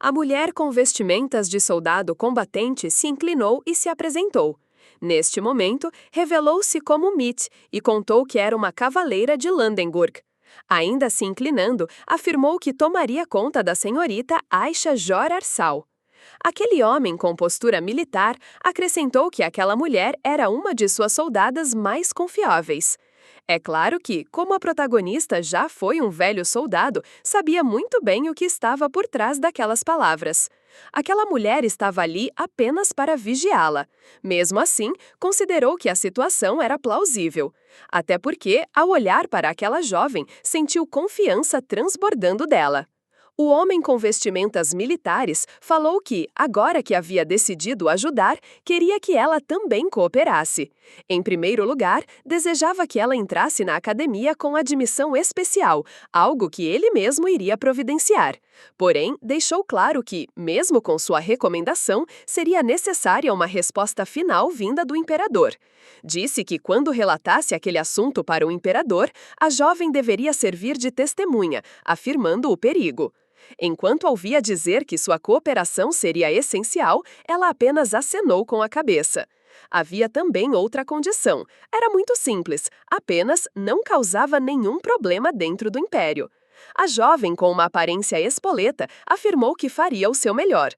A mulher com vestimentas de soldado combatente se inclinou e se apresentou. Neste momento, revelou-se como Mit e contou que era uma cavaleira de Landenburg. Ainda se inclinando, afirmou que tomaria conta da senhorita Aisha Jor Arsal. Aquele homem com postura militar acrescentou que aquela mulher era uma de suas soldadas mais confiáveis. É claro que, como a protagonista já foi um velho soldado, sabia muito bem o que estava por trás daquelas palavras. Aquela mulher estava ali apenas para vigiá-la. Mesmo assim, considerou que a situação era plausível. Até porque, ao olhar para aquela jovem, sentiu confiança transbordando dela. O homem com vestimentas militares falou que, agora que havia decidido ajudar, queria que ela também cooperasse. Em primeiro lugar, desejava que ela entrasse na academia com admissão especial, algo que ele mesmo iria providenciar. Porém, deixou claro que, mesmo com sua recomendação, seria necessária uma resposta final vinda do imperador. Disse que, quando relatasse aquele assunto para o imperador, a jovem deveria servir de testemunha, afirmando o perigo. Enquanto ouvia dizer que sua cooperação seria essencial, ela apenas acenou com a cabeça. Havia também outra condição. Era muito simples, apenas não causava nenhum problema dentro do império. A jovem, com uma aparência espoleta, afirmou que faria o seu melhor.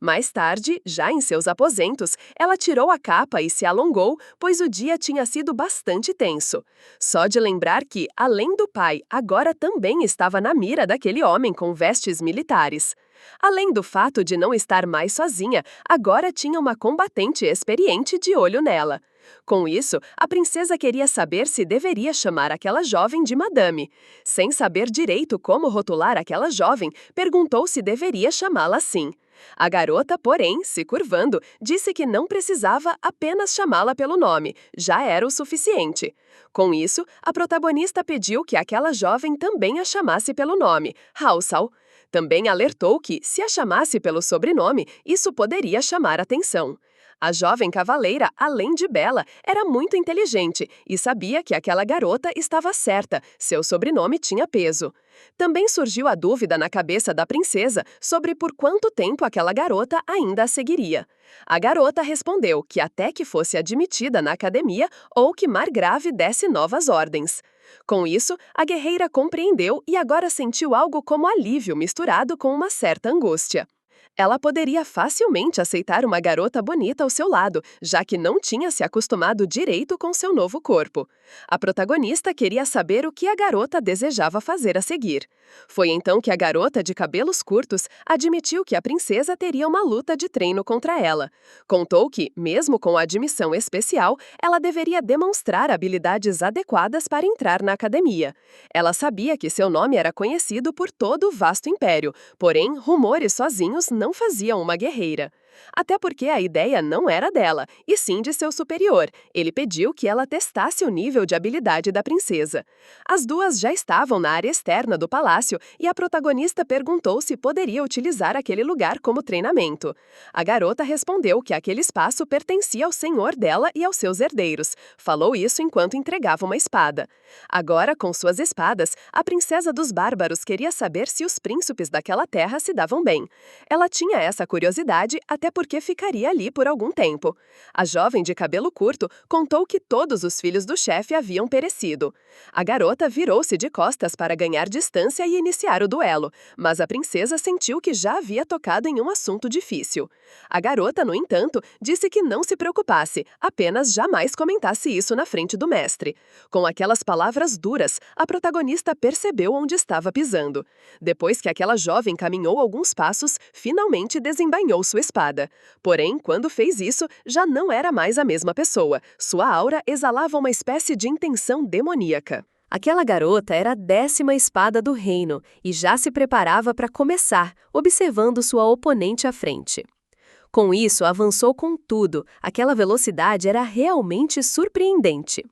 Mais tarde, já em seus aposentos, ela tirou a capa e se alongou, pois o dia tinha sido bastante tenso. Só de lembrar que, além do pai, agora também estava na mira daquele homem com vestes militares. Além do fato de não estar mais sozinha, agora tinha uma combatente experiente de olho nela. Com isso, a princesa queria saber se deveria chamar aquela jovem de madame. Sem saber direito como rotular aquela jovem, perguntou se deveria chamá-la assim. A garota, porém, se curvando, disse que não precisava apenas chamá-la pelo nome, já era o suficiente. Com isso, a protagonista pediu que aquela jovem também a chamasse pelo nome, Halsal. Também alertou que, se a chamasse pelo sobrenome, isso poderia chamar atenção. A jovem cavaleira, além de bela, era muito inteligente e sabia que aquela garota estava certa, seu sobrenome tinha peso. Também surgiu a dúvida na cabeça da princesa sobre por quanto tempo aquela garota ainda a seguiria. A garota respondeu que até que fosse admitida na academia ou que Margrave desse novas ordens. Com isso, a guerreira compreendeu e agora sentiu algo como alívio misturado com uma certa angústia. Ela poderia facilmente aceitar uma garota bonita ao seu lado, já que não tinha se acostumado direito com seu novo corpo. A protagonista queria saber o que a garota desejava fazer a seguir. Foi então que a garota de cabelos curtos admitiu que a princesa teria uma luta de treino contra ela. Contou que, mesmo com a admissão especial, ela deveria demonstrar habilidades adequadas para entrar na academia. Ela sabia que seu nome era conhecido por todo o vasto império, porém, rumores sozinhos não faziam uma guerreira. Até porque a ideia não era dela, e sim de seu superior. Ele pediu que ela testasse o nível de habilidade da princesa. As duas já estavam na área externa do palácio e a protagonista perguntou se poderia utilizar aquele lugar como treinamento. A garota respondeu que aquele espaço pertencia ao senhor dela e aos seus herdeiros. Falou isso enquanto entregava uma espada. Agora, com suas espadas, a princesa dos bárbaros queria saber se os príncipes daquela terra se davam bem. Ela tinha essa curiosidade até porque ficaria ali por algum tempo. A jovem de cabelo curto contou que todos os filhos do chefe haviam perecido. A garota virou-se de costas para ganhar distância e iniciar o duelo, mas a princesa sentiu que já havia tocado em um assunto difícil. A garota, no entanto, disse que não se preocupasse, apenas jamais comentasse isso na frente do mestre. Com aquelas palavras duras, a protagonista percebeu onde estava pisando. Depois que aquela jovem caminhou alguns passos, finalmente desembainhou sua espada. Porém, quando fez isso, já não era mais a mesma pessoa. Sua aura exalava uma espécie de intenção demoníaca. Aquela garota era a 10ª espada do reino e já se preparava para começar, observando sua oponente à frente. Com isso, avançou com tudo. Aquela velocidade era realmente surpreendente.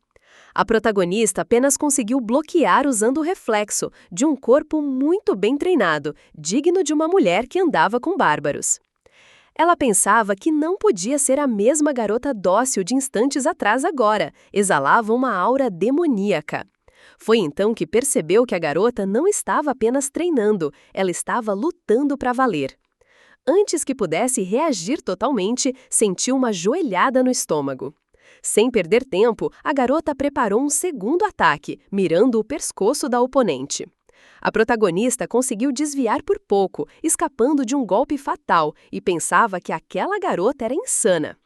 A protagonista apenas conseguiu bloquear usando o reflexo de um corpo muito bem treinado, digno de uma mulher que andava com bárbaros. Ela pensava que não podia ser a mesma garota dócil de instantes atrás agora, exalava uma aura demoníaca. Foi então que percebeu que a garota não estava apenas treinando, ela estava lutando para valer. Antes que pudesse reagir totalmente, sentiu uma joelhada no estômago. Sem perder tempo, a garota preparou um segundo ataque, mirando o pescoço da oponente. A protagonista conseguiu desviar por pouco, escapando de um golpe fatal, e pensava que aquela garota era insana.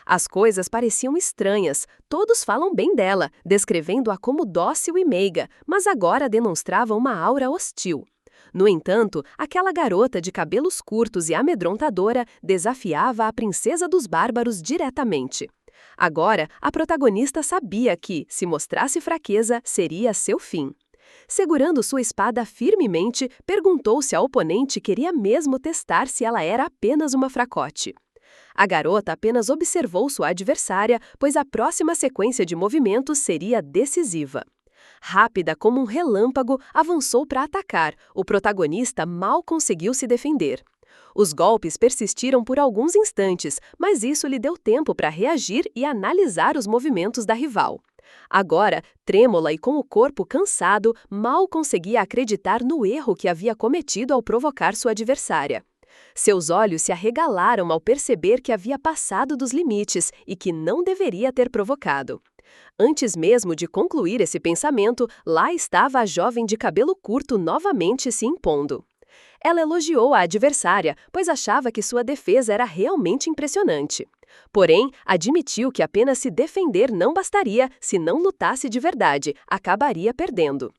As coisas pareciam estranhas, todos falam bem dela, descrevendo-a como dócil e meiga, mas agora demonstrava uma aura hostil. No entanto, aquela garota de cabelos curtos e amedrontadora desafiava a princesa dos bárbaros diretamente. Agora, a protagonista sabia que, se mostrasse fraqueza, seria seu fim. Segurando sua espada firmemente, perguntou se a oponente queria mesmo testar se ela era apenas uma fracote. A garota apenas observou sua adversária, pois a próxima sequência de movimentos seria decisiva. Rápida como um relâmpago, avançou para atacar. O protagonista mal conseguiu se defender. Os golpes persistiram por alguns instantes, mas isso lhe deu tempo para reagir e analisar os movimentos da rival. Agora, trêmula e com o corpo cansado, mal conseguia acreditar no erro que havia cometido ao provocar sua adversária. Seus olhos se arregalaram ao perceber que havia passado dos limites e que não deveria ter provocado. Antes mesmo de concluir esse pensamento, lá estava a jovem de cabelo curto novamente se impondo. Ela elogiou a adversária, pois achava que sua defesa era realmente impressionante. Porém, admitiu que apenas se defender não bastaria, se não lutasse de verdade, acabaria perdendo.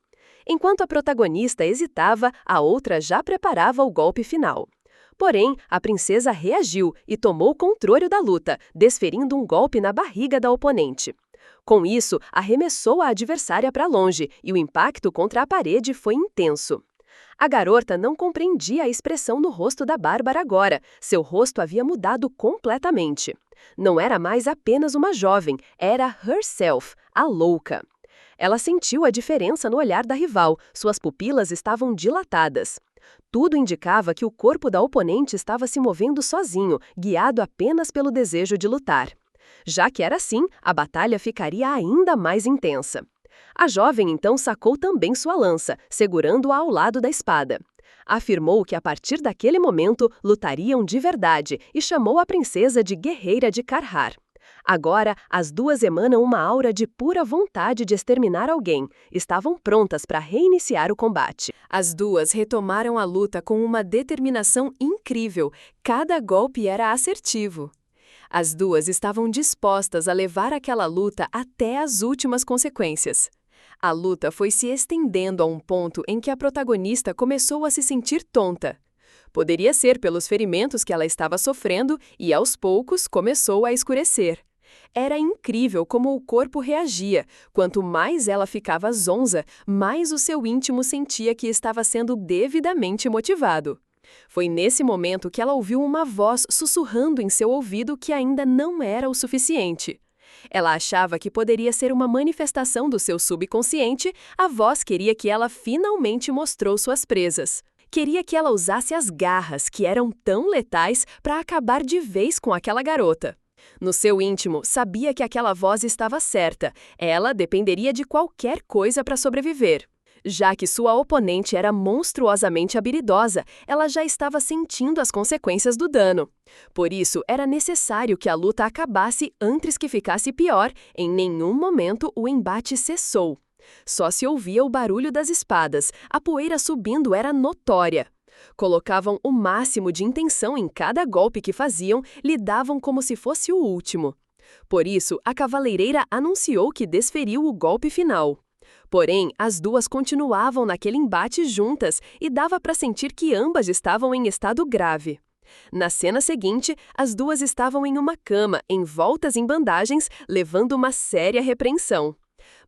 Enquanto a protagonista hesitava, a outra já preparava o golpe final. Porém, a princesa reagiu e tomou controle da luta, desferindo um golpe na barriga da oponente. Com isso, arremessou a adversária para longe e o impacto contra a parede foi intenso. A garota não compreendia a expressão no rosto da Bárbara agora. Seu rosto havia mudado completamente. Não era mais apenas uma jovem, era herself, a louca. Ela sentiu a diferença no olhar da rival, suas pupilas estavam dilatadas. Tudo indicava que o corpo da oponente estava se movendo sozinho, guiado apenas pelo desejo de lutar. Já que era assim, a batalha ficaria ainda mais intensa. A jovem então sacou também sua lança, segurando-a ao lado da espada. Afirmou que a partir daquele momento lutariam de verdade e chamou a princesa de guerreira de Carrhar. Agora, as duas emanam uma aura de pura vontade de exterminar alguém. Estavam prontas para reiniciar o combate. As duas retomaram a luta com uma determinação incrível. Cada golpe era assertivo. As duas estavam dispostas a levar aquela luta até as últimas consequências. A luta foi se estendendo a um ponto em que a protagonista começou a se sentir tonta. Poderia ser pelos ferimentos que ela estava sofrendo e, aos poucos, começou a escurecer. Era incrível como o corpo reagia. Quanto mais ela ficava zonza, mais o seu íntimo sentia que estava sendo devidamente motivado. Foi nesse momento que ela ouviu uma voz sussurrando em seu ouvido que ainda não era o suficiente. Ela achava que poderia ser uma manifestação do seu subconsciente, a voz queria que ela finalmente mostrou suas presas. Queria que ela usasse as garras, que eram tão letais, para acabar de vez com aquela garota. No seu íntimo, sabia que aquela voz estava certa, ela dependeria de qualquer coisa para sobreviver. Já que sua oponente era monstruosamente habilidosa, ela já estava sentindo as consequências do dano. Por isso, era necessário que a luta acabasse antes que ficasse pior. Em nenhum momento o embate cessou. Só se ouvia o barulho das espadas, a poeira subindo era notória. Colocavam o máximo de intenção em cada golpe que faziam, lidavam como se fosse o último. Por isso, a cavaleireira anunciou que desferiu o golpe final. Porém, as duas continuavam naquele embate juntas e dava para sentir que ambas estavam em estado grave. Na cena seguinte, as duas estavam em uma cama, envoltas em bandagens, levando uma séria repreensão.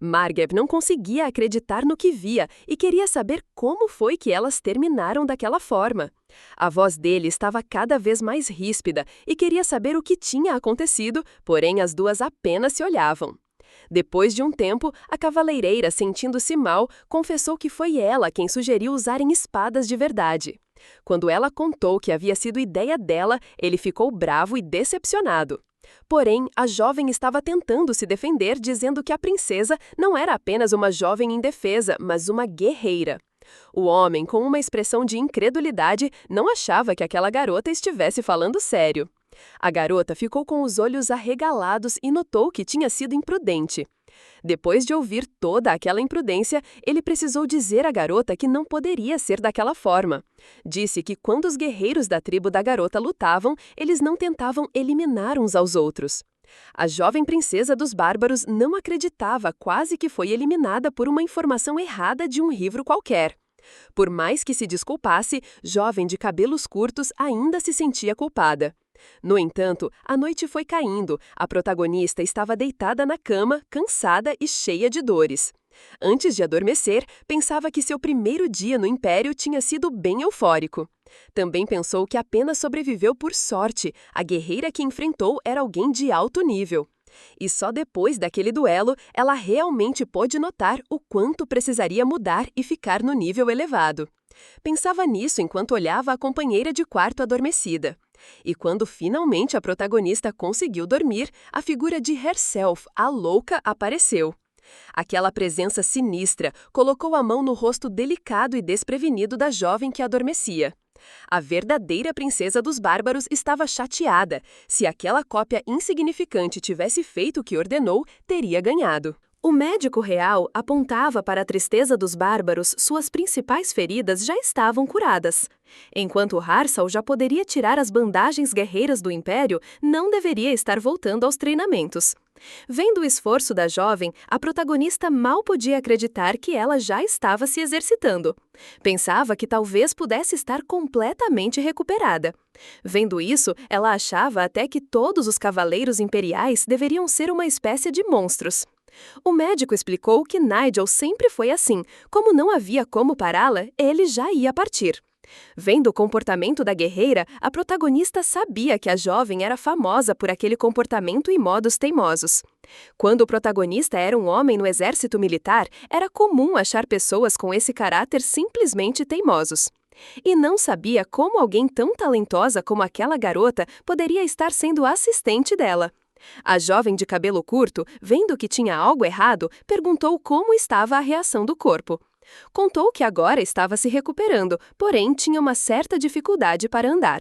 Margev não conseguia acreditar no que via e queria saber como foi que elas terminaram daquela forma. A voz dele estava cada vez mais ríspida e queria saber o que tinha acontecido, porém as duas apenas se olhavam. Depois de um tempo, a cavaleireira, sentindo-se mal, confessou que foi ela quem sugeriu usarem espadas de verdade. Quando ela contou que havia sido ideia dela, ele ficou bravo e decepcionado. Porém, a jovem estava tentando se defender, dizendo que a princesa não era apenas uma jovem indefesa, mas uma guerreira. O homem, com uma expressão de incredulidade, não achava que aquela garota estivesse falando sério. A garota ficou com os olhos arregalados e notou que tinha sido imprudente. Depois de ouvir toda aquela imprudência, ele precisou dizer à garota que não poderia ser daquela forma. Disse que quando os guerreiros da tribo da garota lutavam, eles não tentavam eliminar uns aos outros. A jovem princesa dos bárbaros não acreditava, quase que foi eliminada por uma informação errada de um livro qualquer. Por mais que se desculpasse, jovem de cabelos curtos ainda se sentia culpada. No entanto, a noite foi caindo, a protagonista estava deitada na cama, cansada e cheia de dores. Antes de adormecer, pensava que seu primeiro dia no Império tinha sido bem eufórico. Também pensou que apenas sobreviveu por sorte, a guerreira que enfrentou era alguém de alto nível. E só depois daquele duelo, ela realmente pôde notar o quanto precisaria mudar e ficar no nível elevado. Pensava nisso enquanto olhava a companheira de quarto adormecida. E quando finalmente a protagonista conseguiu dormir, a figura de Herself, a louca, apareceu. Aquela presença sinistra colocou a mão no rosto delicado e desprevenido da jovem que adormecia. A verdadeira princesa dos bárbaros estava chateada. Se aquela cópia insignificante tivesse feito o que ordenou, teria ganhado. O médico real apontava para a tristeza dos bárbaros, suas principais feridas já estavam curadas. Enquanto Harsal já poderia tirar as bandagens guerreiras do Império, não deveria estar voltando aos treinamentos. Vendo o esforço da jovem, a protagonista mal podia acreditar que ela já estava se exercitando. Pensava que talvez pudesse estar completamente recuperada. Vendo isso, ela achava até que todos os cavaleiros imperiais deveriam ser uma espécie de monstros. O médico explicou que Nigel sempre foi assim, como não havia como pará-la, ele já ia partir. Vendo o comportamento da guerreira, a protagonista sabia que a jovem era famosa por aquele comportamento e modos teimosos. Quando o protagonista era um homem no exército militar, era comum achar pessoas com esse caráter simplesmente teimosos. E não sabia como alguém tão talentosa como aquela garota poderia estar sendo assistente dela. A jovem de cabelo curto, vendo que tinha algo errado, perguntou como estava a reação do corpo. Contou que agora estava se recuperando, porém tinha uma certa dificuldade para andar.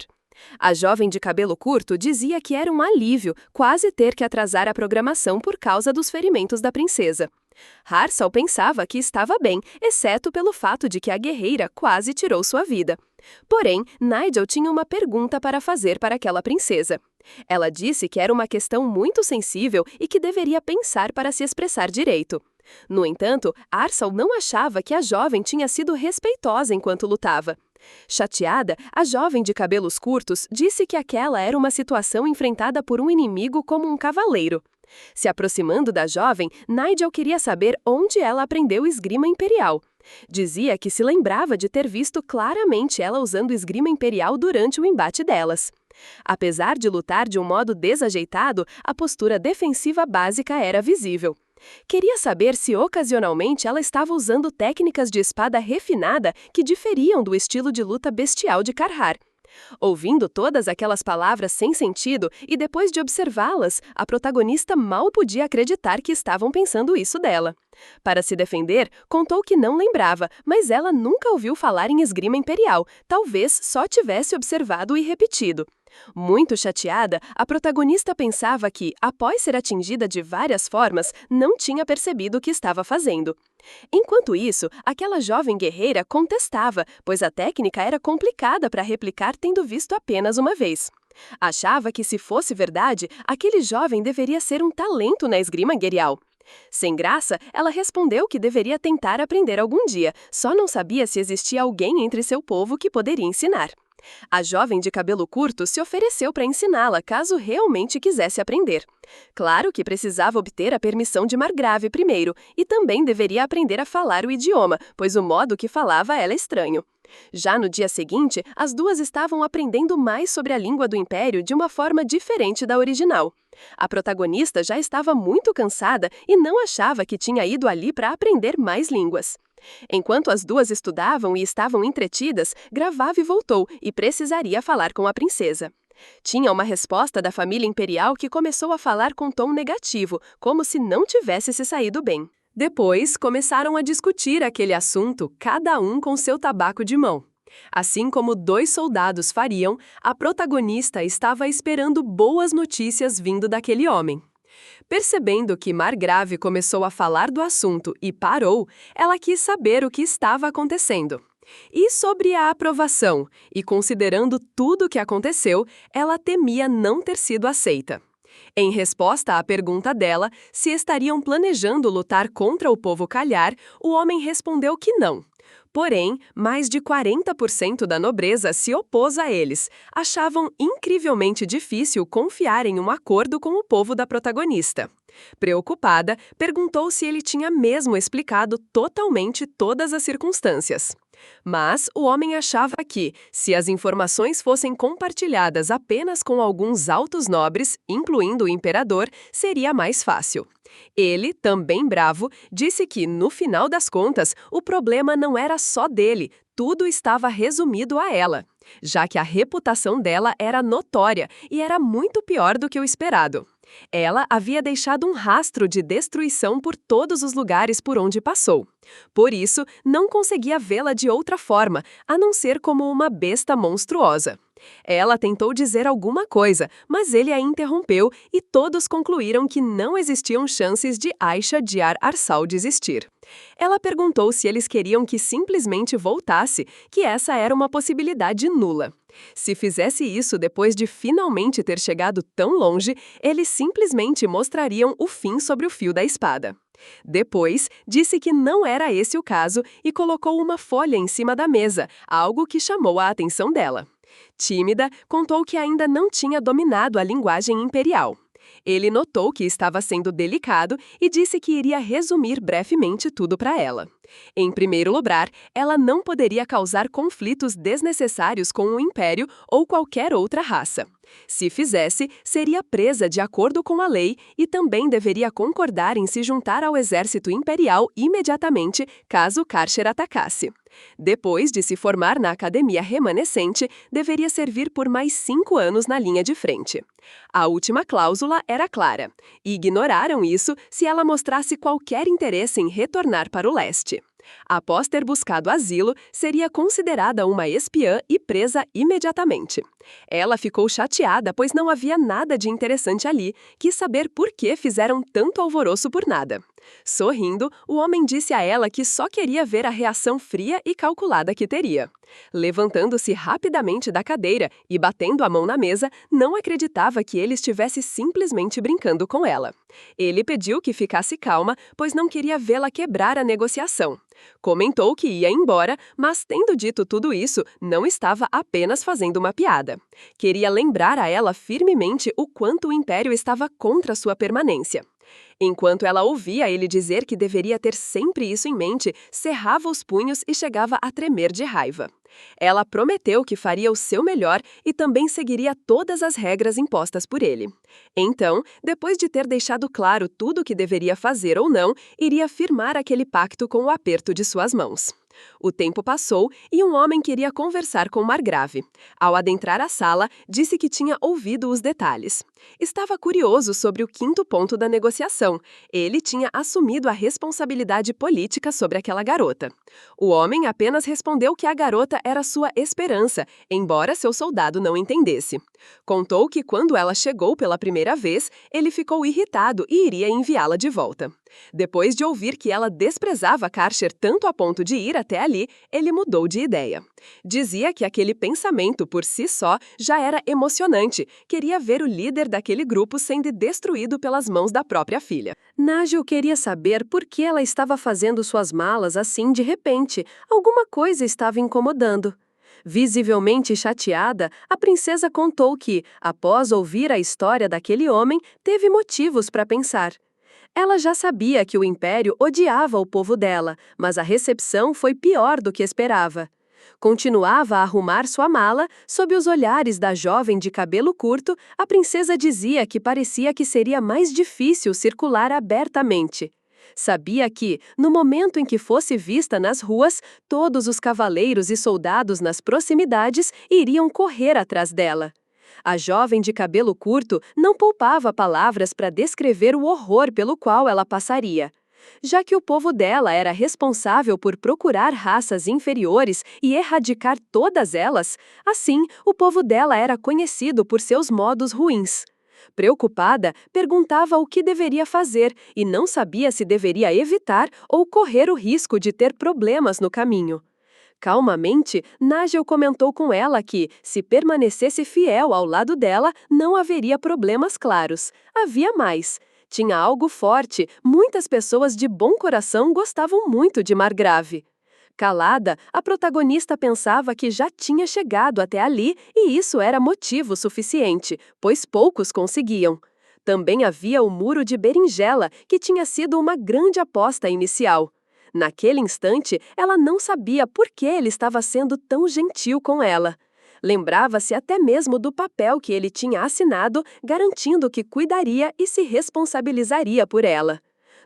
A jovem de cabelo curto dizia que era um alívio quase ter que atrasar a programação por causa dos ferimentos da princesa. Harsal pensava que estava bem, exceto pelo fato de que a guerreira quase tirou sua vida. Porém, Nigel tinha uma pergunta para fazer para aquela princesa. Ela disse que era uma questão muito sensível e que deveria pensar para se expressar direito. No entanto, Harsal não achava que a jovem tinha sido respeitosa enquanto lutava. Chateada, a jovem de cabelos curtos disse que aquela era uma situação enfrentada por um inimigo como um cavaleiro. Se aproximando da jovem, Nigel queria saber onde ela aprendeu esgrima imperial. Dizia que se lembrava de ter visto claramente ela usando esgrima imperial durante o embate delas. Apesar de lutar de um modo desajeitado, a postura defensiva básica era visível. Queria saber se ocasionalmente ela estava usando técnicas de espada refinada que diferiam do estilo de luta bestial de Carrhar. Ouvindo todas aquelas palavras sem sentido e depois de observá-las, a protagonista mal podia acreditar que estavam pensando isso dela. Para se defender, contou que não lembrava, mas ela nunca ouviu falar em esgrima imperial, talvez só tivesse observado e repetido. Muito chateada, a protagonista pensava que, após ser atingida de várias formas, não tinha percebido o que estava fazendo. Enquanto isso, aquela jovem guerreira contestava, pois a técnica era complicada para replicar tendo visto apenas uma vez. Achava que, se fosse verdade, aquele jovem deveria ser um talento na esgrima guerreal. Sem graça, ela respondeu que deveria tentar aprender algum dia, só não sabia se existia alguém entre seu povo que poderia ensinar. A jovem de cabelo curto se ofereceu para ensiná-la caso realmente quisesse aprender. Claro que precisava obter a permissão de Margrave primeiro, e também deveria aprender a falar o idioma, pois o modo que falava era estranho. Já no dia seguinte, as duas estavam aprendendo mais sobre a língua do Império de uma forma diferente da original. A protagonista já estava muito cansada e não achava que tinha ido ali para aprender mais línguas. Enquanto as duas estudavam e estavam entretidas, Gravave voltou e precisaria falar com a princesa. Tinha uma resposta da família imperial que começou a falar com tom negativo, como se não tivesse se saído bem. Depois, começaram a discutir aquele assunto, cada um com seu tabaco de mão. Assim como dois soldados fariam, a protagonista estava esperando boas notícias vindo daquele homem. Percebendo que Margrave começou a falar do assunto e parou, ela quis saber o que estava acontecendo. E sobre a aprovação, e considerando tudo o que aconteceu, ela temia não ter sido aceita. Em resposta à pergunta dela se estariam planejando lutar contra o povo Calhar, o homem respondeu que não. Porém, mais de 40% da nobreza se opôs a eles. Achavam incrivelmente difícil confiar em um acordo com o povo da protagonista. Preocupada, perguntou se ele tinha mesmo explicado totalmente todas as circunstâncias. Mas o homem achava que, se as informações fossem compartilhadas apenas com alguns altos nobres, incluindo o imperador, seria mais fácil. Ele, também bravo, disse que, no final das contas, o problema não era só dele, tudo estava resumido a ela, já que a reputação dela era notória e era muito pior do que o esperado. Ela havia deixado um rastro de destruição por todos os lugares por onde passou. Por isso, não conseguia vê-la de outra forma, a não ser como uma besta monstruosa. Ela tentou dizer alguma coisa, mas ele a interrompeu e todos concluíram que não existiam chances de Aisha Diar Arsal desistir. Ela perguntou se eles queriam que simplesmente voltasse, que essa era uma possibilidade nula. Se fizesse isso depois de finalmente ter chegado tão longe, eles simplesmente mostrariam o fim sobre o fio da espada. Depois, disse que não era esse o caso e colocou uma folha em cima da mesa, algo que chamou a atenção dela. Tímida, contou que ainda não tinha dominado a linguagem imperial. Ele notou que estava sendo delicado e disse que iria resumir brevemente tudo para ela. Em primeiro lugar, ela não poderia causar conflitos desnecessários com o Império ou qualquer outra raça. Se fizesse, seria presa de acordo com a lei e também deveria concordar em se juntar ao exército imperial imediatamente caso Karcher atacasse. Depois de se formar na academia remanescente, deveria servir por mais 5 anos na linha de frente. A última cláusula era clara. Ignoraram isso se ela mostrasse qualquer interesse em retornar para o leste. Após ter buscado asilo, seria considerada uma espiã e presa imediatamente. Ela ficou chateada, pois não havia nada de interessante ali, quis saber por que fizeram tanto alvoroço por nada. Sorrindo, o homem disse a ela que só queria ver a reação fria e calculada que teria. Levantando-se rapidamente da cadeira e batendo a mão na mesa, não acreditava que ele estivesse simplesmente brincando com ela. Ele pediu que ficasse calma, pois não queria vê-la quebrar a negociação. Comentou que ia embora, mas tendo dito tudo isso, não estava apenas fazendo uma piada. Queria lembrar a ela firmemente o quanto o Império estava contra sua permanência. Enquanto ela ouvia ele dizer que deveria ter sempre isso em mente, cerrava os punhos e chegava a tremer de raiva. Ela prometeu que faria o seu melhor e também seguiria todas as regras impostas por ele. Então, depois de ter deixado claro tudo o que deveria fazer ou não, iria firmar aquele pacto com o aperto de suas mãos. O tempo passou e um homem queria conversar com Margrave. Ao adentrar a sala, disse que tinha ouvido os detalhes. Estava curioso sobre o 5º ponto da negociação. Ele tinha assumido a responsabilidade política sobre aquela garota. O homem apenas respondeu que a garota era sua esperança, embora seu soldado não entendesse. Contou que quando ela chegou pela primeira vez, ele ficou irritado e iria enviá-la de volta. Depois de ouvir que ela desprezava Karcher tanto a ponto de ir até ali, ele mudou de ideia. Dizia que aquele pensamento por si só já era emocionante, queria ver o líder daquele grupo sendo destruído pelas mãos da própria filha. Nájil queria saber por que ela estava fazendo suas malas assim de repente. Alguma coisa estava incomodando. Visivelmente chateada, a princesa contou que, após ouvir a história daquele homem, teve motivos para pensar. Ela já sabia que o Império odiava o povo dela, mas a recepção foi pior do que esperava. Continuava a arrumar sua mala, sob os olhares da jovem de cabelo curto, a princesa dizia que parecia que seria mais difícil circular abertamente. Sabia que, no momento em que fosse vista nas ruas, todos os cavaleiros e soldados nas proximidades iriam correr atrás dela. A jovem de cabelo curto não poupava palavras para descrever o horror pelo qual ela passaria. Já que o povo dela era responsável por procurar raças inferiores e erradicar todas elas, assim, o povo dela era conhecido por seus modos ruins. Preocupada, perguntava o que deveria fazer e não sabia se deveria evitar ou correr o risco de ter problemas no caminho. Calmamente, Nigel comentou com ela que, se permanecesse fiel ao lado dela, não haveria problemas claros. Havia mais. Tinha algo forte, muitas pessoas de bom coração gostavam muito de Margrave. Calada, a protagonista pensava que já tinha chegado até ali e isso era motivo suficiente, pois poucos conseguiam. Também havia o muro de berinjela, que tinha sido uma grande aposta inicial. Naquele instante, ela não sabia por que ele estava sendo tão gentil com ela. Lembrava-se até mesmo do papel que ele tinha assinado, garantindo que cuidaria e se responsabilizaria por ela.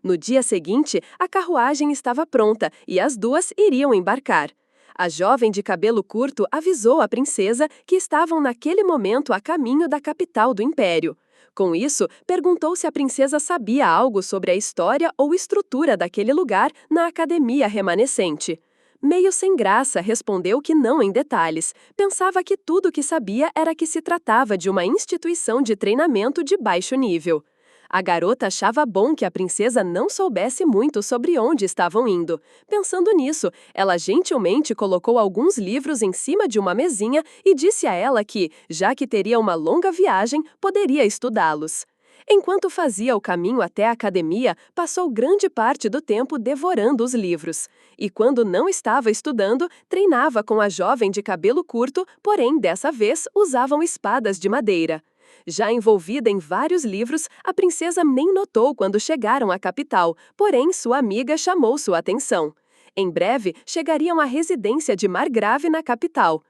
No dia seguinte, a carruagem estava pronta e as duas iriam embarcar. A jovem de cabelo curto avisou a princesa que estavam naquele momento a caminho da capital do império. Com isso, perguntou se a princesa sabia algo sobre a história ou estrutura daquele lugar na academia remanescente. Meio sem graça, respondeu que não em detalhes. Pensava que tudo o que sabia era que se tratava de uma instituição de treinamento de baixo nível. A garota achava bom que a princesa não soubesse muito sobre onde estavam indo. Pensando nisso, ela gentilmente colocou alguns livros em cima de uma mesinha e disse a ela que, já que teria uma longa viagem, poderia estudá-los. Enquanto fazia o caminho até a academia, passou grande parte do tempo devorando os livros. E quando não estava estudando, treinava com a jovem de cabelo curto, porém, dessa vez, usavam espadas de madeira. Já envolvida em vários livros, a princesa nem notou quando chegaram à capital, porém sua amiga chamou sua atenção. Em breve, chegariam à residência de Margrave na capital.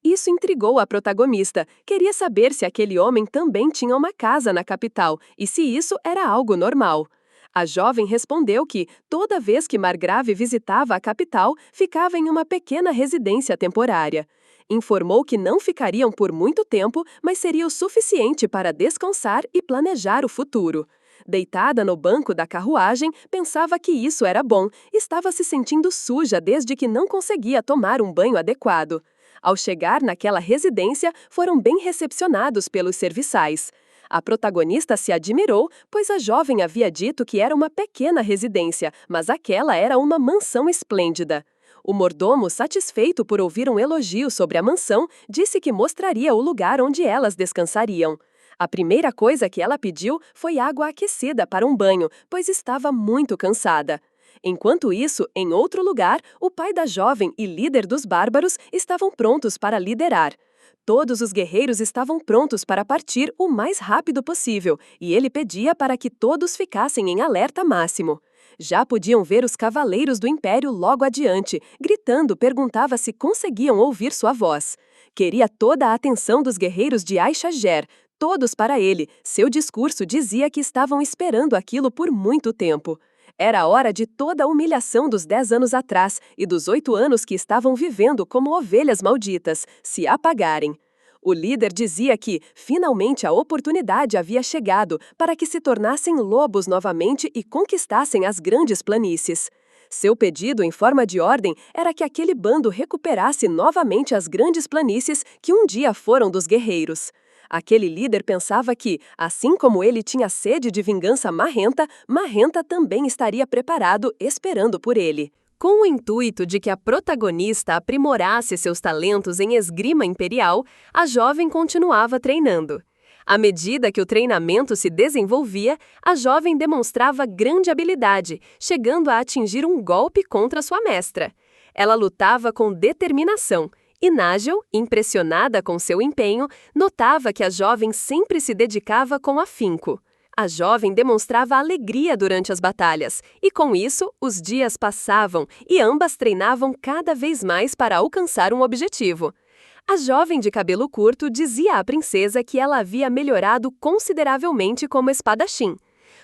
Isso intrigou a protagonista. Queria saber se aquele homem também tinha uma casa na capital e se isso era algo normal. A jovem respondeu que, toda vez que Margrave visitava a capital, ficava em uma pequena residência temporária. Informou que não ficariam por muito tempo, mas seria o suficiente para descansar e planejar o futuro. Deitada no banco da carruagem, pensava que isso era bom. Estava se sentindo suja desde que não conseguia tomar um banho adequado. Ao chegar naquela residência, foram bem recepcionados pelos serviçais. A protagonista se admirou, pois a jovem havia dito que era uma pequena residência, mas aquela era uma mansão esplêndida. O mordomo, satisfeito por ouvir um elogio sobre a mansão, disse que mostraria o lugar onde elas descansariam. A primeira coisa que ela pediu foi água aquecida para um banho, pois estava muito cansada. Enquanto isso, em outro lugar, o pai da jovem e líder dos bárbaros estavam prontos para liderar. Todos os guerreiros estavam prontos para partir o mais rápido possível, e ele pedia para que todos ficassem em alerta máximo. Já podiam ver os cavaleiros do Império logo adiante, gritando, perguntava se conseguiam ouvir sua voz. Queria toda a atenção dos guerreiros de Aishager, todos para ele. Seu discurso dizia que estavam esperando aquilo por muito tempo. Era a hora de toda a humilhação dos 10 anos atrás e dos 8 anos que estavam vivendo como ovelhas malditas, se apagarem. O líder dizia que, finalmente, a oportunidade havia chegado para que se tornassem lobos novamente e conquistassem as grandes planícies. Seu pedido, em forma de ordem, era que aquele bando recuperasse novamente as grandes planícies que um dia foram dos guerreiros. Aquele líder pensava que, assim como ele tinha sede de vingança marrenta, Marrenta também estaria preparado, esperando por ele. Com o intuito de que a protagonista aprimorasse seus talentos em esgrima imperial, a jovem continuava treinando. À medida que o treinamento se desenvolvia, a jovem demonstrava grande habilidade, chegando a atingir um golpe contra sua mestra. Ela lutava com determinação, e Nigel, impressionada com seu empenho, notava que a jovem sempre se dedicava com afinco. A jovem demonstrava alegria durante as batalhas, e com isso, os dias passavam e ambas treinavam cada vez mais para alcançar um objetivo. A jovem de cabelo curto dizia à princesa que ela havia melhorado consideravelmente como espadachim.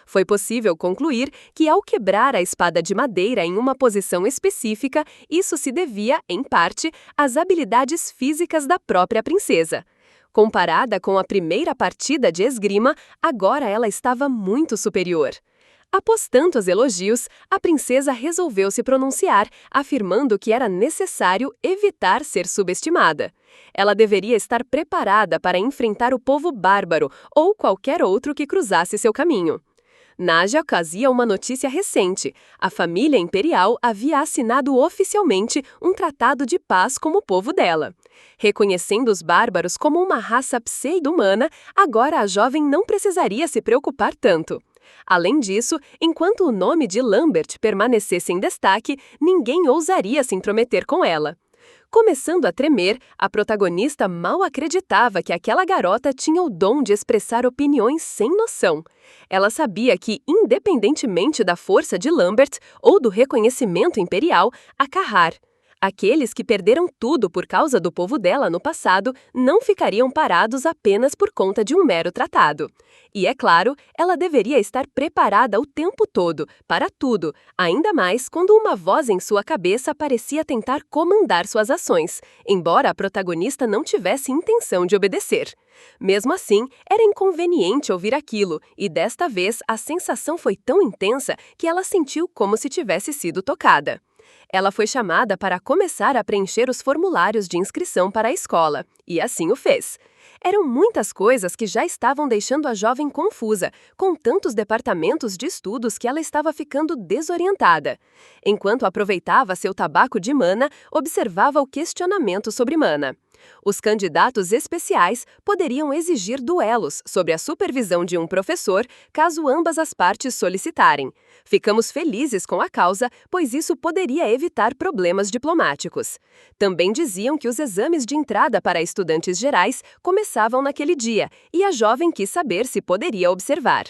Foi possível concluir que, ao quebrar a espada de madeira em uma posição específica, isso se devia, em parte, às habilidades físicas da própria princesa. Comparada com a primeira partida de esgrima, agora ela estava muito superior. Após tantos elogios, a princesa resolveu se pronunciar, afirmando que era necessário evitar ser subestimada. Ela deveria estar preparada para enfrentar o povo bárbaro ou qualquer outro que cruzasse seu caminho. Naja trazia uma notícia recente. A família imperial havia assinado oficialmente um tratado de paz com o povo dela. Reconhecendo os bárbaros como uma raça pseudo-humana, agora a jovem não precisaria se preocupar tanto. Além disso, enquanto o nome de Lambert permanecesse em destaque, ninguém ousaria se intrometer com ela. Começando a tremer, a protagonista mal acreditava que aquela garota tinha o dom de expressar opiniões sem noção. Ela sabia que, independentemente da força de Lambert ou do reconhecimento imperial, a Kahar, aqueles que perderam tudo por causa do povo dela no passado, não ficariam parados apenas por conta de um mero tratado. E é claro, ela deveria estar preparada o tempo todo, para tudo, ainda mais quando uma voz em sua cabeça parecia tentar comandar suas ações, embora a protagonista não tivesse intenção de obedecer. Mesmo assim, era inconveniente ouvir aquilo, e desta vez a sensação foi tão intensa que ela sentiu como se tivesse sido tocada. Ela foi chamada para começar a preencher os formulários de inscrição para a escola, e assim o fez. Eram muitas coisas que já estavam deixando a jovem confusa, com tantos departamentos de estudos que ela estava ficando desorientada. Enquanto aproveitava seu tabaco de mana, observava o questionamento sobre mana. Os candidatos especiais poderiam exigir duelos sob a supervisão de um professor, caso ambas as partes solicitarem. Ficamos felizes com a causa, pois isso poderia evitar problemas diplomáticos. Também diziam que os exames de entrada para estudantes gerais começavam naquele dia, e a jovem quis saber se poderia observar.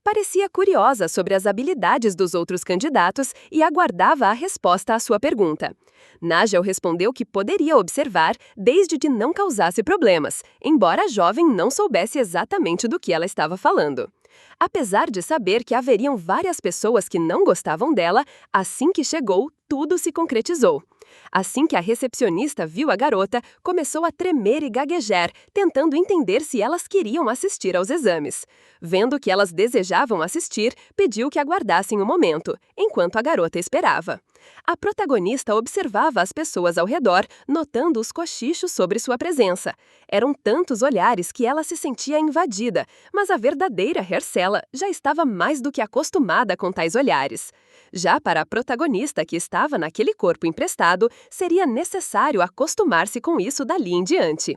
Parecia curiosa sobre as habilidades dos outros candidatos e aguardava a resposta à sua pergunta. Nigel respondeu que poderia observar desde que não causasse problemas, embora a jovem não soubesse exatamente do que ela estava falando. Apesar de saber que haveriam várias pessoas que não gostavam dela, assim que chegou, tudo se concretizou. Assim que a recepcionista viu a garota, começou a tremer e gaguejar, tentando entender se elas queriam assistir aos exames. Vendo que elas desejavam assistir, pediu que aguardassem um momento, enquanto a garota esperava. A protagonista observava as pessoas ao redor, notando os cochichos sobre sua presença. Eram tantos olhares que ela se sentia invadida, mas a verdadeira Hercella já estava mais do que acostumada com tais olhares. Já para a protagonista que estava naquele corpo emprestado, seria necessário acostumar-se com isso dali em diante.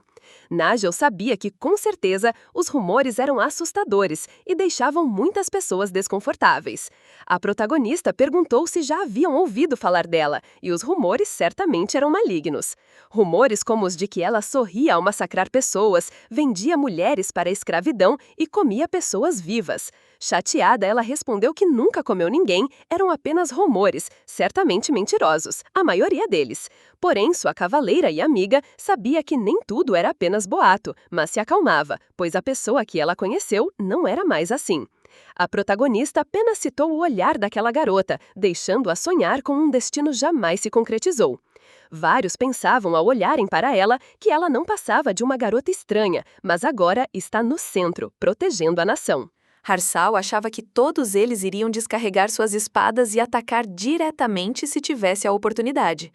Nigel sabia que, com certeza, os rumores eram assustadores e deixavam muitas pessoas desconfortáveis. A protagonista perguntou se já haviam ouvido falar dela, e os rumores certamente eram malignos. Rumores como os de que ela sorria ao massacrar pessoas, vendia mulheres para a escravidão e comia pessoas vivas. Chateada, ela respondeu que nunca comeu ninguém, eram apenas rumores, certamente mentirosos, a maioria deles. Porém, sua cavaleira e amiga sabia que nem tudo era apenas boato, mas se acalmava, pois a pessoa que ela conheceu não era mais assim. A protagonista apenas citou o olhar daquela garota, deixando-a sonhar com um destino jamais se concretizou. Vários pensavam ao olharem para ela que ela não passava de uma garota estranha, mas agora está no centro, protegendo a nação. Harsal achava que todos eles iriam descarregar suas espadas e atacar diretamente se tivesse a oportunidade.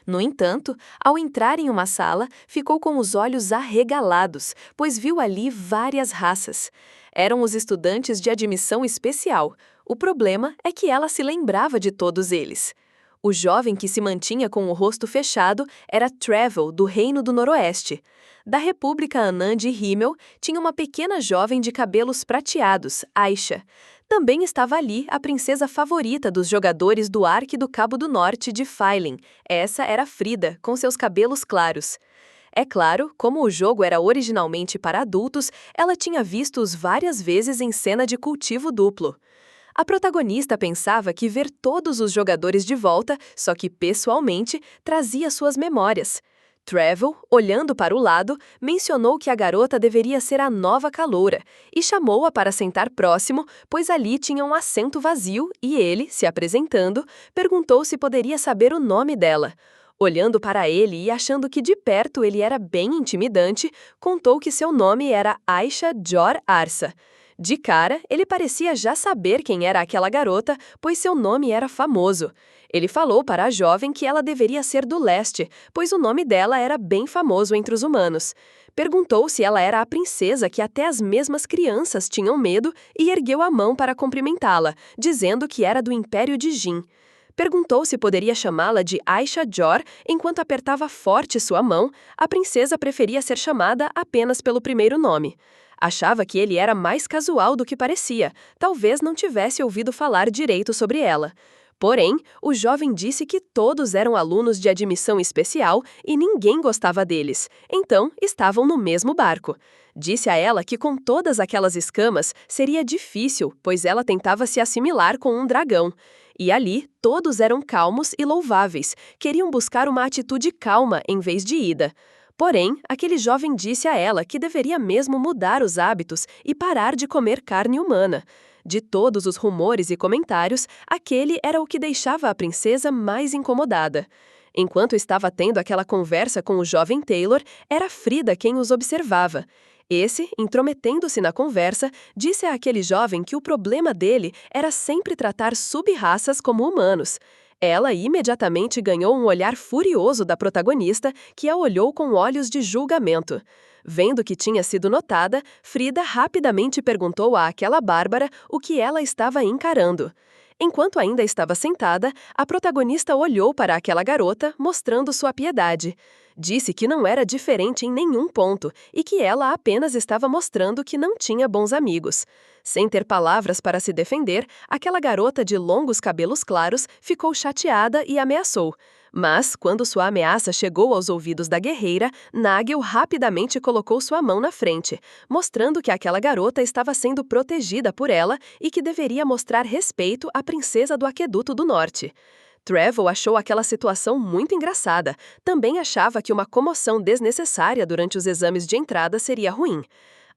No entanto, ao entrar em uma sala, ficou com os olhos arregalados, pois viu ali várias raças. Eram os estudantes de admissão especial. O problema é que ela se lembrava de todos eles. O jovem que se mantinha com o rosto fechado era Travel, do Reino do Noroeste. Da República Anã de Himmel, tinha uma pequena jovem de cabelos prateados, Aisha. Também estava ali a princesa favorita dos jogadores do Arque do Cabo do Norte de Failen. Essa era Frida, com seus cabelos claros. É claro, como o jogo era originalmente para adultos, ela tinha visto-os várias vezes em cena de cultivo duplo. A protagonista pensava que ver todos os jogadores de volta, só que pessoalmente, trazia suas memórias. Travel, olhando para o lado, mencionou que a garota deveria ser a nova caloura e chamou-a para sentar próximo, pois ali tinha um assento vazio e ele, se apresentando, perguntou se poderia saber o nome dela. Olhando para ele e achando que de perto ele era bem intimidante, contou que seu nome era Aisha Jor Arsa. De cara, ele parecia já saber quem era aquela garota, pois seu nome era famoso. Ele falou para a jovem que ela deveria ser do leste, pois o nome dela era bem famoso entre os humanos. Perguntou se ela era a princesa que até as mesmas crianças tinham medo e ergueu a mão para cumprimentá-la, dizendo que era do Império de Jin. Perguntou se poderia chamá-la de Aisha Jor, enquanto apertava forte sua mão. A princesa preferia ser chamada apenas pelo primeiro nome. Achava que ele era mais casual do que parecia, talvez não tivesse ouvido falar direito sobre ela. Porém, o jovem disse que todos eram alunos de admissão especial e ninguém gostava deles, então estavam no mesmo barco. Disse a ela que com todas aquelas escamas seria difícil, pois ela tentava se assimilar com um dragão. E ali, todos eram calmos e louváveis, queriam buscar uma atitude calma em vez de ida. Porém, aquele jovem disse a ela que deveria mesmo mudar os hábitos e parar de comer carne humana. De todos os rumores e comentários, aquele era o que deixava a princesa mais incomodada. Enquanto estava tendo aquela conversa com o jovem Taylor, era Frida quem os observava. Esse, intrometendo-se na conversa, disse àquele jovem que o problema dele era sempre tratar sub-raças como humanos. Ela imediatamente ganhou um olhar furioso da protagonista, que a olhou com olhos de julgamento. Vendo que tinha sido notada, Frida rapidamente perguntou àquela bárbara o que ela estava encarando. Enquanto ainda estava sentada, a protagonista olhou para aquela garota, mostrando sua piedade. Disse que não era diferente em nenhum ponto e que ela apenas estava mostrando que não tinha bons amigos. Sem ter palavras para se defender, aquela garota de longos cabelos claros ficou chateada e ameaçou. Mas, quando sua ameaça chegou aos ouvidos da guerreira, Nagel rapidamente colocou sua mão na frente, mostrando que aquela garota estava sendo protegida por ela e que deveria mostrar respeito à princesa do Aqueduto do Norte. Travel achou aquela situação muito engraçada. Também achava que uma comoção desnecessária durante os exames de entrada seria ruim.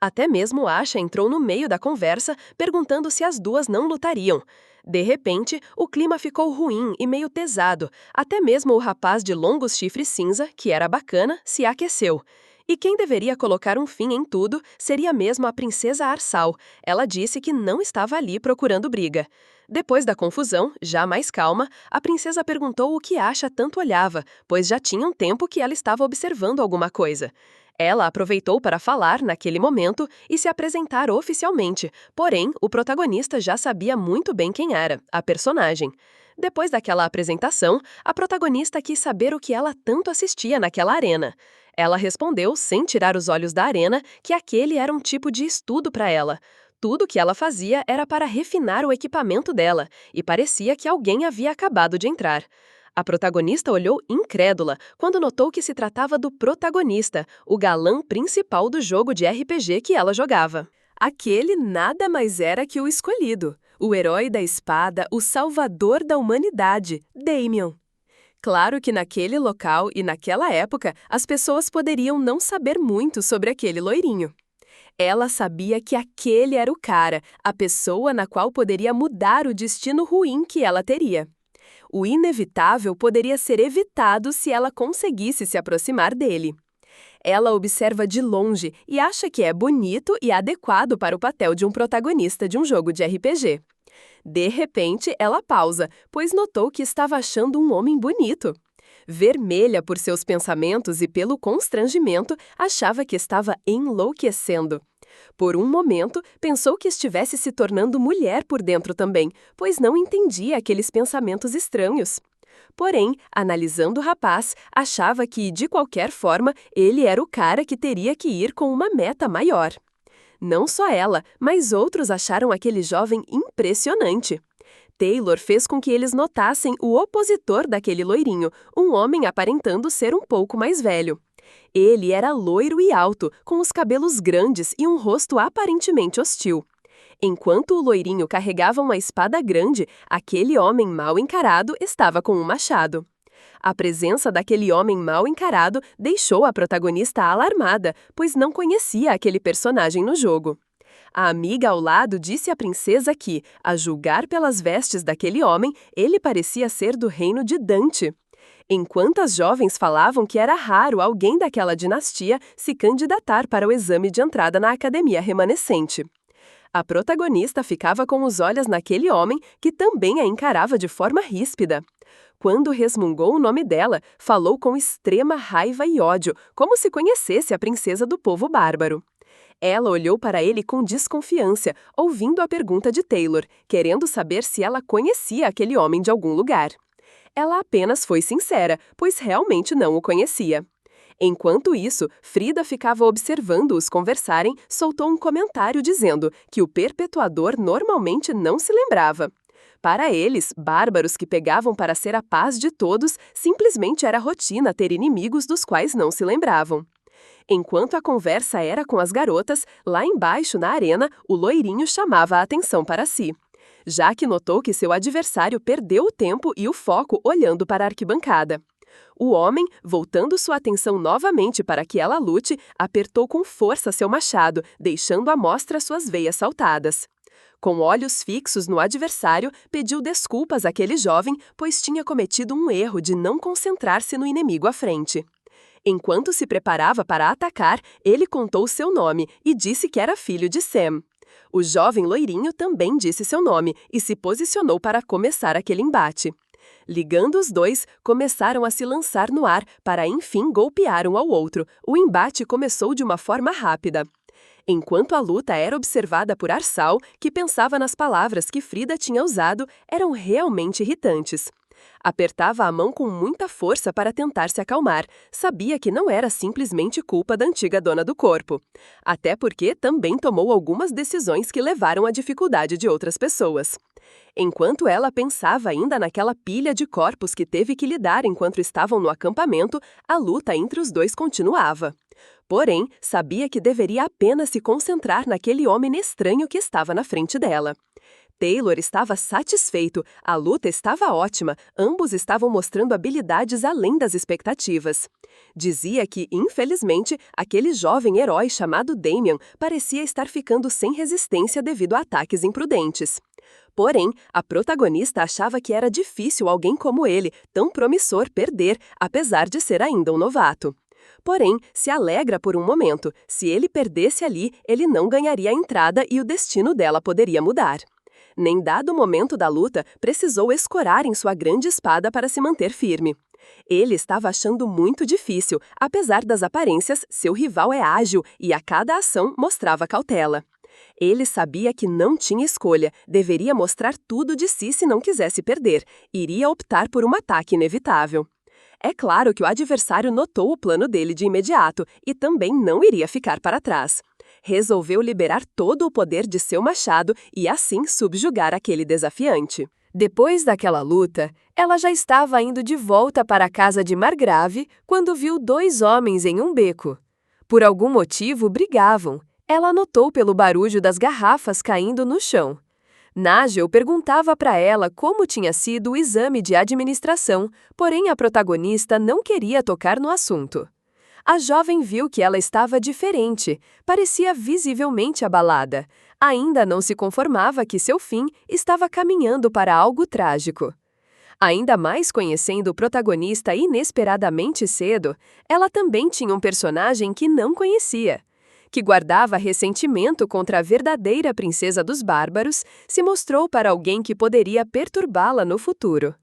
Até mesmo Asha entrou no meio da conversa, perguntando se as duas não lutariam. De repente, o clima ficou ruim e meio pesado. Até mesmo o rapaz de longos chifres cinza, que era bacana, se aqueceu. E quem deveria colocar um fim em tudo seria mesmo a princesa Arsal. Ela disse que não estava ali procurando briga. Depois da confusão, já mais calma, a princesa perguntou o que Asha tanto olhava, pois já tinha um tempo que ela estava observando alguma coisa. Ela aproveitou para falar, naquele momento, e se apresentar oficialmente, porém, o protagonista já sabia muito bem quem era, a personagem. Depois daquela apresentação, a protagonista quis saber o que ela tanto assistia naquela arena. Ela respondeu, sem tirar os olhos da arena, que aquele era um tipo de estudo para ela. Tudo que ela fazia era para refinar o equipamento dela, e parecia que alguém havia acabado de entrar. A protagonista olhou incrédula quando notou que se tratava do protagonista, o galã principal do jogo de RPG que ela jogava. Aquele nada mais era que o escolhido, o herói da espada, o salvador da humanidade, Damien. Claro que naquele local e naquela época, as pessoas poderiam não saber muito sobre aquele loirinho. Ela sabia que aquele era o cara, a pessoa na qual poderia mudar o destino ruim que ela teria. O inevitável poderia ser evitado se ela conseguisse se aproximar dele. Ela observa de longe e acha que é bonito e adequado para o papel de um protagonista de um jogo de RPG. De repente, ela pausa, pois notou que estava achando um homem bonito. Vermelha por seus pensamentos e pelo constrangimento, achava que estava enlouquecendo. Por um momento, pensou que estivesse se tornando mulher por dentro também, pois não entendia aqueles pensamentos estranhos. Porém, analisando o rapaz, achava que, de qualquer forma, ele era o cara que teria que ir com uma meta maior. Não só ela, mas outros acharam aquele jovem impressionante. Taylor fez com que eles notassem o opositor daquele loirinho, um homem aparentando ser um pouco mais velho. Ele era loiro e alto, com os cabelos grandes e um rosto aparentemente hostil. Enquanto o loirinho carregava uma espada grande, aquele homem mal encarado estava com um machado. A presença daquele homem mal encarado deixou a protagonista alarmada, pois não conhecia aquele personagem no jogo. A amiga ao lado disse à princesa que, a julgar pelas vestes daquele homem, ele parecia ser do reino de Dante. Enquanto as jovens falavam que era raro alguém daquela dinastia se candidatar para o exame de entrada na academia remanescente. A protagonista ficava com os olhos naquele homem que também a encarava de forma ríspida. Quando resmungou o nome dela, falou com extrema raiva e ódio, como se conhecesse a princesa do povo bárbaro. Ela olhou para ele com desconfiança, ouvindo a pergunta de Taylor, querendo saber se ela conhecia aquele homem de algum lugar. Ela apenas foi sincera, pois realmente não o conhecia. Enquanto isso, Frida ficava observando-os conversarem, soltou um comentário dizendo que o perpetuador normalmente não se lembrava. Para eles, bárbaros que pegavam para ser a paz de todos, simplesmente era rotina ter inimigos dos quais não se lembravam. Enquanto a conversa era com as garotas, lá embaixo na arena, o loirinho chamava a atenção para si. Já que notou que seu adversário perdeu o tempo e o foco olhando para a arquibancada. O homem, voltando sua atenção novamente para que ela lute, apertou com força seu machado, deixando à mostra suas veias saltadas. Com olhos fixos no adversário, pediu desculpas àquele jovem, pois tinha cometido um erro de não concentrar-se no inimigo à frente. Enquanto se preparava para atacar, ele contou seu nome e disse que era filho de Sam. O jovem loirinho também disse seu nome e se posicionou para começar aquele embate. Ligando os dois, começaram a se lançar no ar para enfim golpear um ao outro. O embate começou de uma forma rápida. Enquanto a luta era observada por Arsal, que pensava nas palavras que Frida tinha usado, eram realmente irritantes. Apertava a mão com muita força para tentar se acalmar. Sabia que não era simplesmente culpa da antiga dona do corpo. Até porque também tomou algumas decisões que levaram à dificuldade de outras pessoas. Enquanto ela pensava ainda naquela pilha de corpos que teve que lidar enquanto estavam no acampamento, a luta entre os dois continuava. Porém, sabia que deveria apenas se concentrar naquele homem estranho que estava na frente dela. Taylor estava satisfeito, a luta estava ótima, ambos estavam mostrando habilidades além das expectativas. Dizia que, infelizmente, aquele jovem herói chamado Damian parecia estar ficando sem resistência devido a ataques imprudentes. Porém, a protagonista achava que era difícil alguém como ele, tão promissor, perder, apesar de ser ainda um novato. Porém, se alegra por um momento, se ele perdesse ali, ele não ganharia a entrada e o destino dela poderia mudar. Nem dado o momento da luta, precisou escorar em sua grande espada para se manter firme. Ele estava achando muito difícil, apesar das aparências, seu rival é ágil e a cada ação mostrava cautela. Ele sabia que não tinha escolha, deveria mostrar tudo de si se não quisesse perder, iria optar por um ataque inevitável. É claro que o adversário notou o plano dele de imediato e também não iria ficar para trás. Resolveu liberar todo o poder de seu machado e assim subjugar aquele desafiante. Depois daquela luta, ela já estava indo de volta para a casa de Margrave quando viu dois homens em um beco. Por algum motivo, brigavam. Ela notou pelo barulho das garrafas caindo no chão. Nigel perguntava para ela como tinha sido o exame de administração, porém a protagonista não queria tocar no assunto. A jovem viu que ela estava diferente, parecia visivelmente abalada. Ainda não se conformava que seu fim estava caminhando para algo trágico. Ainda mais conhecendo o protagonista inesperadamente cedo, ela também tinha um personagem que não conhecia. Que guardava ressentimento contra a verdadeira princesa dos bárbaros, se mostrou para alguém que poderia perturbá-la no futuro.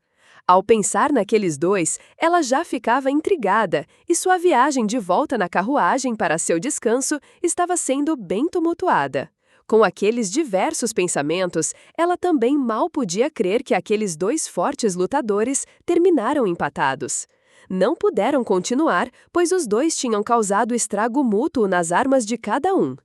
Ao pensar naqueles dois, ela já ficava intrigada e sua viagem de volta na carruagem para seu descanso estava sendo bem tumultuada. Com aqueles diversos pensamentos, ela também mal podia crer que aqueles dois fortes lutadores terminaram empatados. Não puderam continuar, pois os dois tinham causado estrago mútuo nas armas de cada um.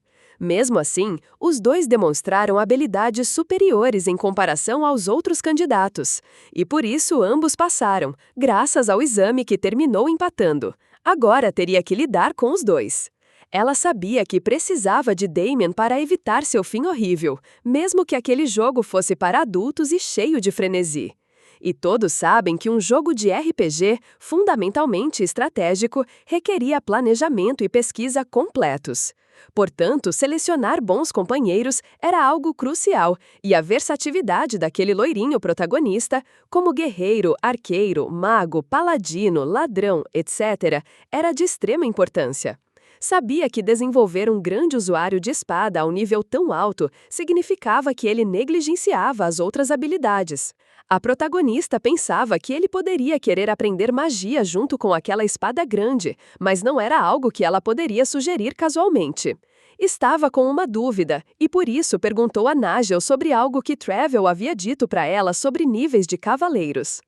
Mesmo assim, os dois demonstraram habilidades superiores em comparação aos outros candidatos. E por isso ambos passaram, graças ao exame que terminou empatando. Agora teria que lidar com os dois. Ela sabia que precisava de Damian para evitar seu fim horrível, mesmo que aquele jogo fosse para adultos e cheio de frenesi. E todos sabem que um jogo de RPG, fundamentalmente estratégico, requeria planejamento e pesquisa completos. Portanto, selecionar bons companheiros era algo crucial, e a versatilidade daquele loirinho protagonista, como guerreiro, arqueiro, mago, paladino, ladrão, etc., era de extrema importância. Sabia que desenvolver um grande usuário de espada ao nível tão alto significava que ele negligenciava as outras habilidades. A protagonista pensava que ele poderia querer aprender magia junto com aquela espada grande, mas não era algo que ela poderia sugerir casualmente. Estava com uma dúvida, e por isso perguntou a Nigel sobre algo que Travel havia dito para ela sobre níveis de cavaleiros.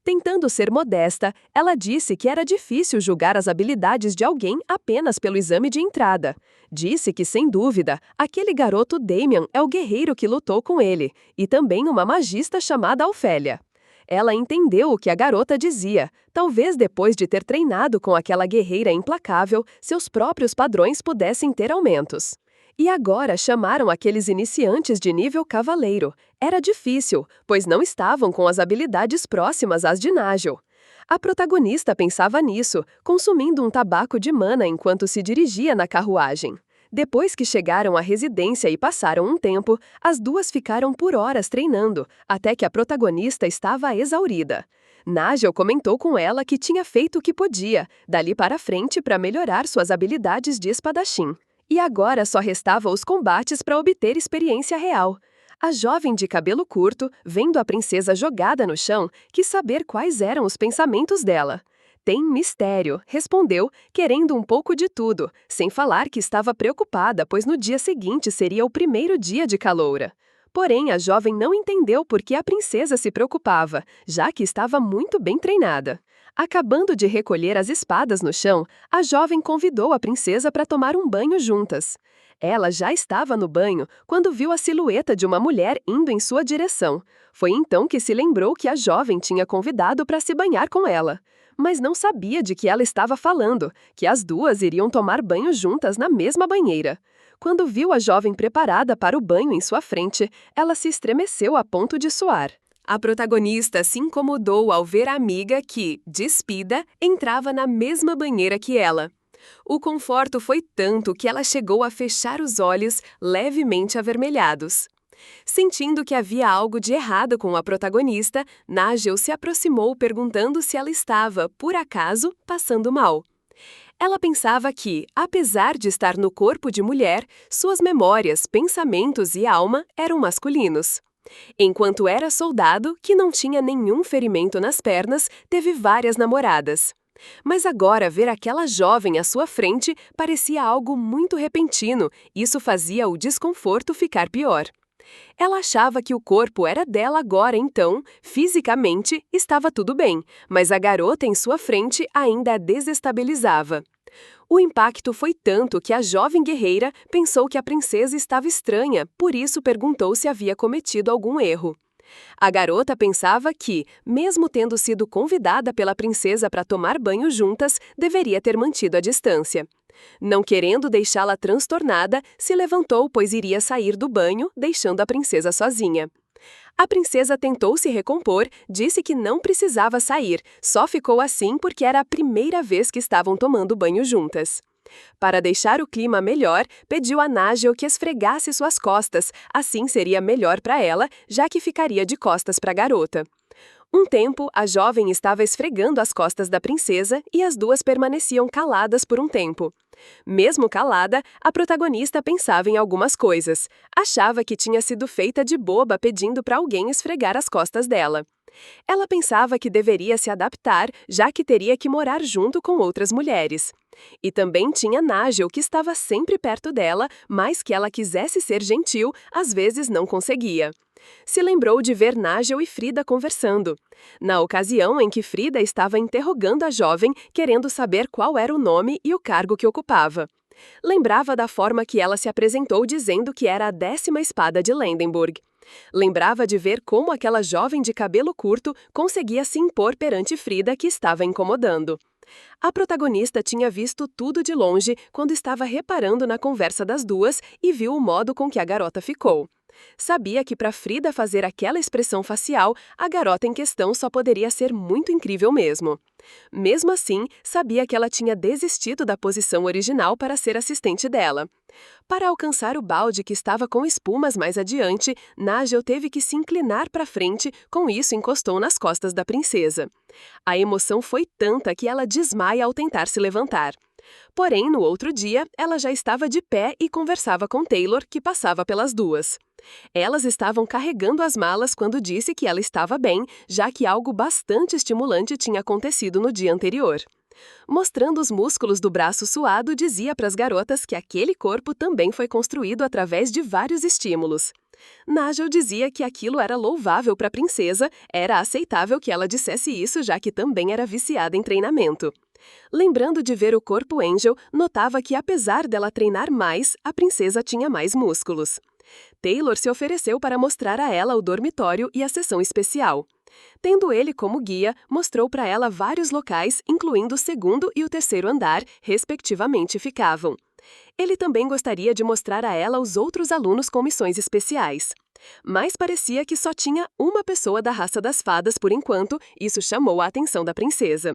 Tentando ser modesta, ela disse que era difícil julgar as habilidades de alguém apenas pelo exame de entrada. Disse que, sem dúvida, aquele garoto Damien é o guerreiro que lutou com ele, e também uma magista chamada Ofélia. Ela entendeu o que a garota dizia. Talvez depois de ter treinado com aquela guerreira implacável, seus próprios padrões pudessem ter aumentos. E agora chamaram aqueles iniciantes de nível cavaleiro. Era difícil, pois não estavam com as habilidades próximas às de Nigel. A protagonista pensava nisso, consumindo um tabaco de mana enquanto se dirigia na carruagem. Depois que chegaram à residência e passaram um tempo, as duas ficaram por horas treinando, até que a protagonista estava exaurida. Nigel comentou com ela que tinha feito o que podia, dali para frente para melhorar suas habilidades de espadachim. E agora só restava os combates para obter experiência real. A jovem de cabelo curto, vendo a princesa jogada no chão, quis saber quais eram os pensamentos dela. Tem mistério, respondeu, querendo um pouco de tudo, sem falar que estava preocupada, pois no dia seguinte seria o primeiro dia de caloura. Porém, a jovem não entendeu por que a princesa se preocupava, já que estava muito bem treinada. Acabando de recolher as espadas no chão, a jovem convidou a princesa para tomar um banho juntas. Ela já estava no banho quando viu a silhueta de uma mulher indo em sua direção. Foi então que se lembrou que a jovem tinha convidado para se banhar com ela. Mas não sabia de que ela estava falando, que as duas iriam tomar banho juntas na mesma banheira. Quando viu a jovem preparada para o banho em sua frente, ela se estremeceu a ponto de suar. A protagonista se incomodou ao ver a amiga que, despida, entrava na mesma banheira que ela. O conforto foi tanto que ela chegou a fechar os olhos levemente avermelhados. Sentindo que havia algo de errado com a protagonista, Nigel se aproximou perguntando se ela estava, por acaso, passando mal. Ela pensava que, apesar de estar no corpo de mulher, suas memórias, pensamentos e alma eram masculinos. Enquanto era soldado, que não tinha nenhum ferimento nas pernas, teve várias namoradas. Mas agora ver aquela jovem à sua frente parecia algo muito repentino, isso fazia o desconforto ficar pior. Ela achava que o corpo era dela agora, então, fisicamente, estava tudo bem, mas a garota em sua frente ainda a desestabilizava. O impacto foi tanto que a jovem guerreira pensou que a princesa estava estranha, por isso perguntou se havia cometido algum erro. A garota pensava que, mesmo tendo sido convidada pela princesa para tomar banho juntas, deveria ter mantido a distância. Não querendo deixá-la transtornada, se levantou pois iria sair do banho, deixando a princesa sozinha. A princesa tentou se recompor, disse que não precisava sair, só ficou assim porque era a primeira vez que estavam tomando banho juntas. Para deixar o clima melhor, pediu a Nigel que esfregasse suas costas, assim seria melhor para ela, já que ficaria de costas para a garota. Um tempo, a jovem estava esfregando as costas da princesa e as duas permaneciam caladas por um tempo. Mesmo calada, a protagonista pensava em algumas coisas. Achava que tinha sido feita de boba pedindo para alguém esfregar as costas dela. Ela pensava que deveria se adaptar, já que teria que morar junto com outras mulheres. E também tinha Nigel, que estava sempre perto dela, mas que ela quisesse ser gentil, às vezes não conseguia. Se lembrou de ver Nigel e Frida conversando. Na ocasião em que Frida estava interrogando a jovem, querendo saber qual era o nome e o cargo que ocupava. Lembrava da forma que ela se apresentou dizendo que era a 10ª espada de Landenburg. Lembrava de ver como aquela jovem de cabelo curto conseguia se impor perante Frida, que estava incomodando. A protagonista tinha visto tudo de longe quando estava reparando na conversa das duas e viu o modo com que a garota ficou. Sabia que para Frida fazer aquela expressão facial, a garota em questão só poderia ser muito incrível mesmo. Mesmo assim, sabia que ela tinha desistido da posição original para ser assistente dela. Para alcançar o balde que estava com espumas mais adiante, Nigel teve que se inclinar para frente, com isso encostou nas costas da princesa. A emoção foi tanta que ela desmaia ao tentar se levantar. Porém, no outro dia, ela já estava de pé e conversava com Taylor, que passava pelas duas. Elas estavam carregando as malas quando disse que ela estava bem, já que algo bastante estimulante tinha acontecido no dia anterior. Mostrando os músculos do braço suado, dizia para as garotas que aquele corpo também foi construído através de vários estímulos. Nigel dizia que aquilo era louvável para a princesa, era aceitável que ela dissesse isso, já que também era viciada em treinamento. Lembrando de ver o corpo Angel, notava que apesar dela treinar mais, a princesa tinha mais músculos. Taylor se ofereceu para mostrar a ela o dormitório e a seção especial. Tendo ele como guia, mostrou para ela vários locais, incluindo o segundo e o terceiro andar, respectivamente, ficavam. Ele também gostaria de mostrar a ela os outros alunos com missões especiais. Mas parecia que só tinha uma pessoa da raça das fadas por enquanto, isso chamou a atenção da princesa.